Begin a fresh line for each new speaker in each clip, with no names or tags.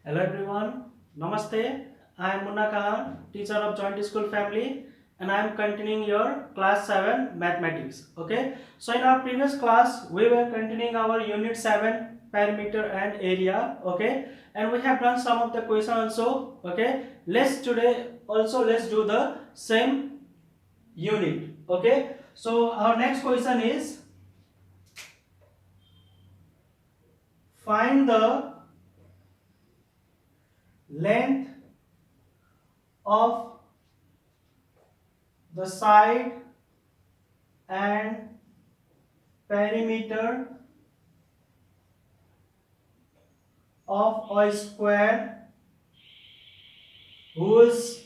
Hello everyone, Namaste. I am Munna Khan, teacher of Joint School Family, and I am continuing your class 7 mathematics. Okay, so in our previous class we were continuing our unit 7 perimeter and area. Okay, and we have done some of the question also. Okay, let's do the same unit. Okay, so our next question is find the length of the side and perimeter of a square whose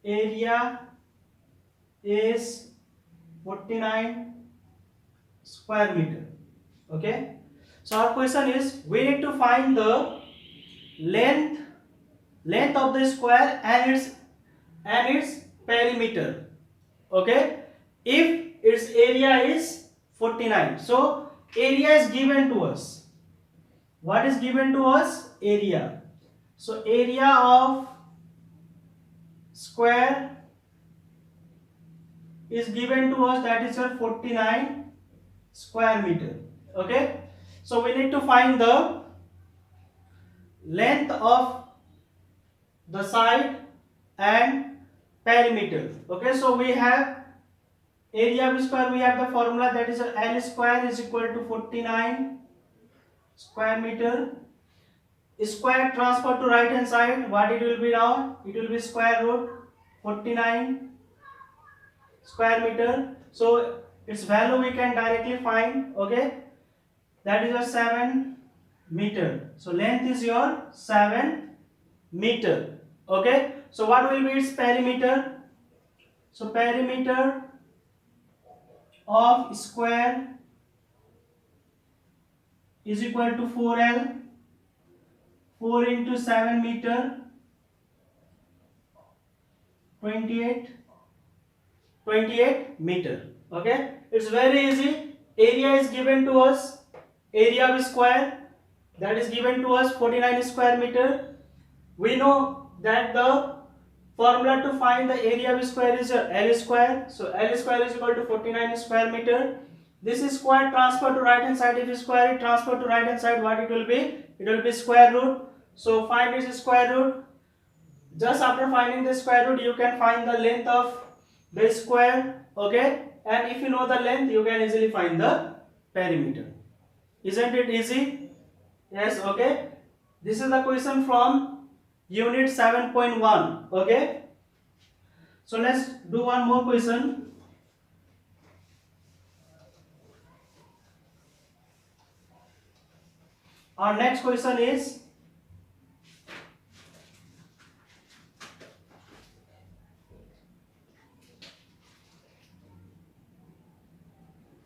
area is 49 square meter. Okay, so our question is we need to find the length of the square and its perimeter. Okay, if its area is 49, so area is given to us. What is given to us? Area. So area of square is given to us, that is your 49 square meter. Okay, so we need to find the length of the side and perimeter. Okay, so we have area of square, we have the formula, that is L square is equal to 49 square meter. Square transfer to right hand side, what it will be now? It will be square root 49 square meter. So its value we can directly find. Okay, that is your 7 meter. So length is your 7 meter. Okay, so what will be its perimeter? So perimeter of square is equal to 4L. 4 into 7 meter, 28 meter. Okay, it's very easy. Area is given to us, area of square, that is given to us 49 square meter. We know that the formula to find the area of square is L square. So L square is equal to 49 square meter. This is square transfer to right hand side. If you square it, transfer to right hand side, what it will be? It will be square root. So find its square root. Just after finding the square root, you can find the length of the square. Okay, and if you know the length, you can easily find the perimeter. Isn't it easy? Yes. Okay, this is the question from unit 7.1. Okay, so let's do one more question. Our next question is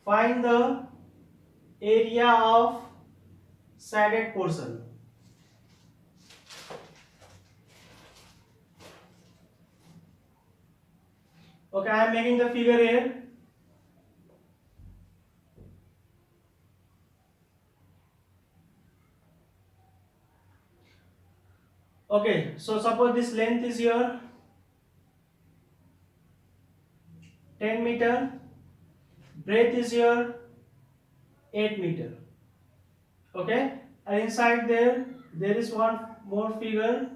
find the area of shaded portion. Okay, I am making the figure here. Okay, so suppose this length is your 10 meter, breadth is your 8 meter. Okay, and inside there is one more figure.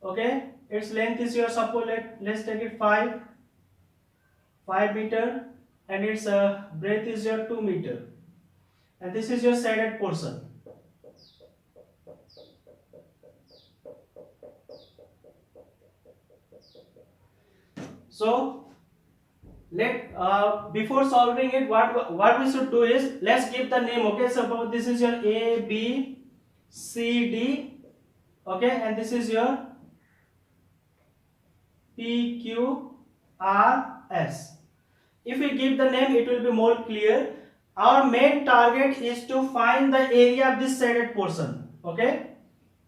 Okay, its length is your, suppose let's take it 5 meter, and its breadth is your 2 meter, and this is your shaded portion. So before solving it, what we should do is, let's give the name. Okay, suppose this is your A, B, C, D. Okay, and this is your P, Q, R, S. If we give the name, it will be more clear. Our main target is to find the area of this shaded portion. Okay,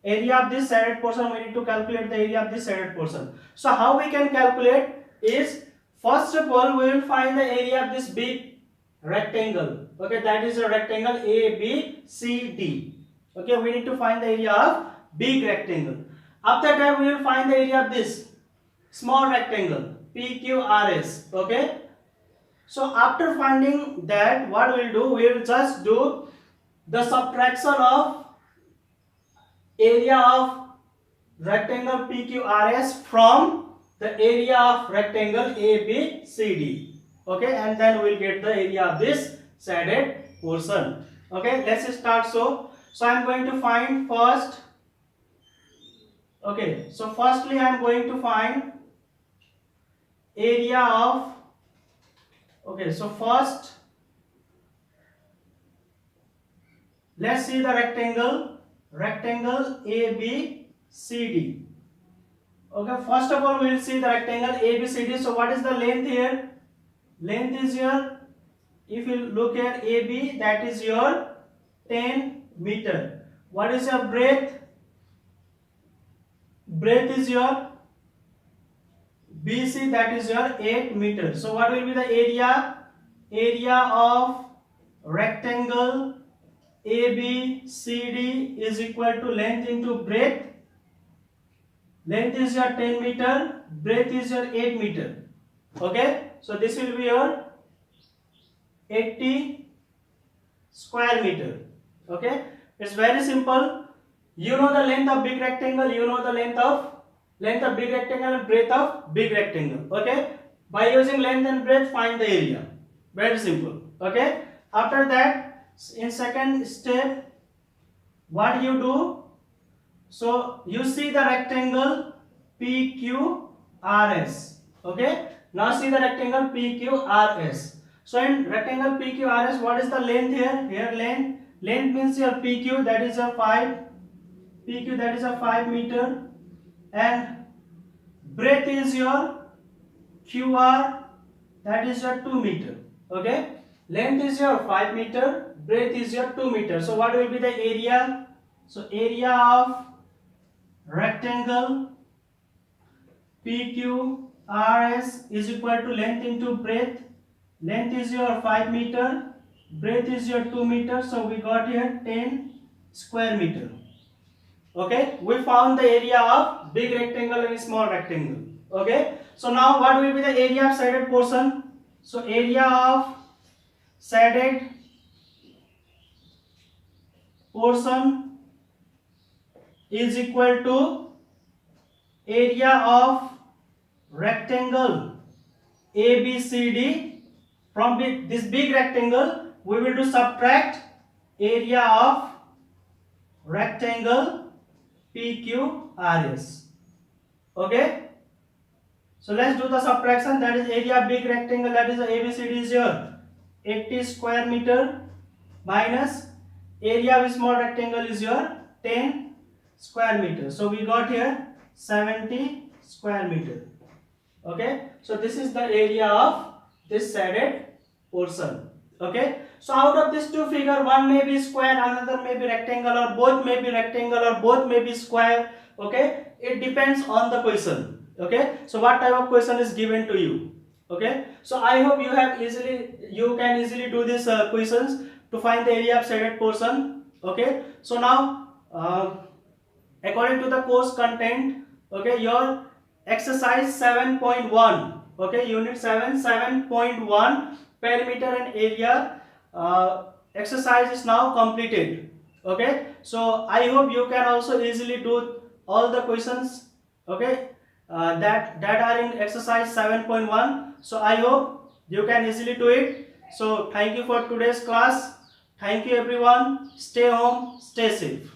area of this shaded portion, we need to calculate the area of this shaded portion. So how we can calculate is, first of all we will find the area of this big rectangle. Okay, that is a rectangle A, B, C, D. Okay, we need to find the area of big rectangle. After that, we will find the area of this small rectangle, PQRS. Okay. So after finding that, what we will do? We will just do the subtraction of area of rectangle PQRS from the area of rectangle ABCD. Okay, and then we will get the area of this shaded portion. Okay, let's start. So I am going to find first. Okay, so firstly I am going to find area of. Okay, so first let's see the rectangle ABCD. Okay, first of all we will see the rectangle ABCD. So what is the length here? Length is your, if you look at AB, that is your 10 meter. What is your breadth? Breadth is your BC, that is your 8 meter. So what will be the area? Area of rectangle ABCD is equal to length into breadth. Length is your 10 meter, breadth is your 8 meter. Okay, so this will be your 80 square meter. Okay, it's very simple. You know the length of big rectangle, you know the length of big rectangle and breadth of big rectangle. Okay, by using length and breadth, find the area. Very simple. Okay, after that, in second step, what you do? So you see the rectangle PQRS. Okay, now see the rectangle PQRS. So in rectangle PQRS, what is the length here? Here length means your PQ, that is a 5. PQ, that is a 5 meter, and breadth is your QR, that is your 2 meter. Okay, length is your 5 meter, breadth is your 2 meter. So what will be the area? So area of rectangle PQRS is equal to length into breadth. Length is your 5 meter, breadth is your 2 meter. So we got here 10 square meter. Okay, we found the area of big rectangle and small rectangle. Okay, so now what will be the area of shaded portion? So area of shaded portion is equal to area of rectangle ABCD. From this big rectangle, we will do subtract area of rectangle PQRS. Okay, so let's do the subtraction. That is area of big rectangle, that is ABCD, is your 80 square meter, minus area of small rectangle is your 10 square meter. So we got here 70 square meter. Okay, so this is the area of this shaded portion. Okay, so out of these two figures, one may be square, another may be rectangle, or both may be rectangle, or both may be square. Okay, it depends on the question. Okay, so what type of question is given to you? Okay, so I hope you can easily do these questions to find the area of shaded portion. Okay, so now according to the course content, okay, your exercise 7.1, okay, unit 7.1 perimeter and area exercise is now completed. Okay, so I hope you can also easily do all the questions, okay, that are in exercise 7.1. so I hope you can easily do it. So thank you for today's class. Thank you everyone. Stay home, stay safe.